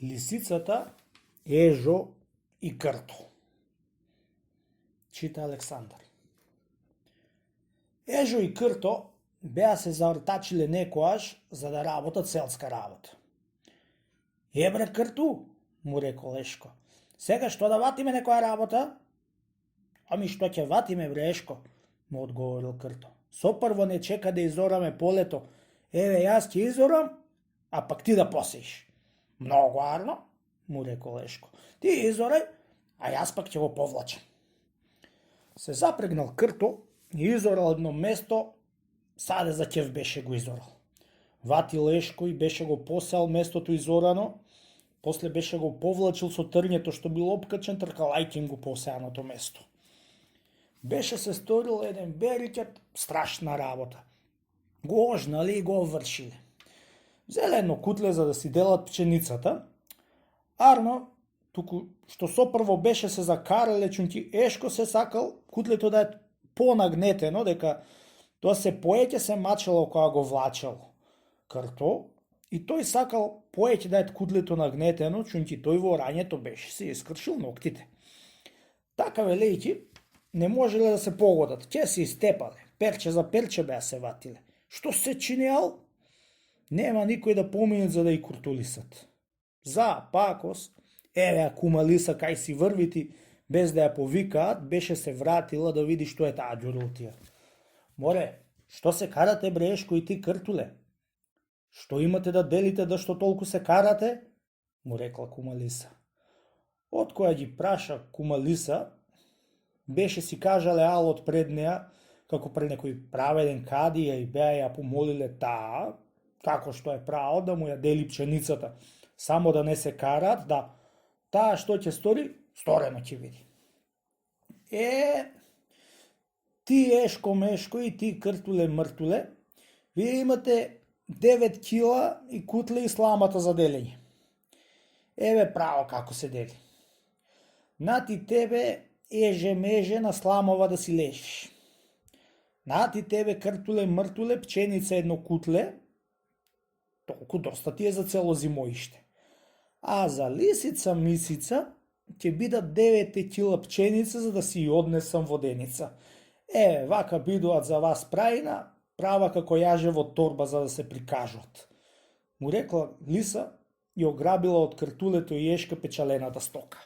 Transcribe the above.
Лисицата, Ежо и Крто. Чита Александар. Ежо и Крто беа се заортачиле некојаш за да работат селска работа. Бре, Крту, му рекол Ешко, сега што да ватиме некоја работа? Ами што ќе ватиме, бре, Ешко, му одговорил Крто. Сопрво не чека да изораме полето. Еве, јас ќе изорам, а пак ти да посеиш. Многу арно, му рекол Ешко. Ти изорај, а јас пак ќе го повлачам. Се запрегнал Крто и изорал едно место, саде за ќев беше го изорал. Ватил Ешко и беше го посеал местото изорано, после беше го повлачил со трњето што било опкачен, тркалајќи им го посеаното место. Беше се сторил еден берикет, страшна работа. Го ожнали и го вршиле. Взеле едно кутле за да си делат пченицата. Арно, туку што сопрво беше се закарале, чунки Ешко се сакал кутлето да е понагнетено, дека тоа се поеќе се мачело кога го влачел Крто, и тој сакал поеќе да е кутлето нагнетено, чунки тој во рањето беше се искршил ноктите. Така велејќи, не можеле да се погодат, ќе се истепале, перче за перче беа се ватиле. Што се чинеал? Нема никој да помине за да и куртулисат. За пакос, еве кума Лиса кај си врвити, без да ја повикаат, беше се вратила да види што е таа ѓурутија. Море, што се карате, бре, Ешко и ти, Кртуле? Што имате да делите да што толку се карате? Му рекла кума Лиса. Од која ги праша кума Лиса, беше си кажале алот пред неа, како пред некој праведен кадија и беа ја помолиле таа, како што е право да му ја дели пченицата, само да не се карат, да таа што ќе стори, сторено ќе види. Ти Ешко Мешко и ти Кртуле Мртуле, вие имате 9 кила и кутле и сламата за делење. Еве право како се дели. Нати тебе еже меже на сламова да си лежиш. Нати тебе Кртуле Мртуле пченица едно кутле, толку доста ти е за цело зимоиште. А за Лисица Мисица ќе бидат 9 кила пченица за да си ја однесам воденица. Вака бидуваат за вас праина, права како јаже во торба за да се прикажат. Му рекла Лиса и ограбила од Кртулето и Ешка печалената стока.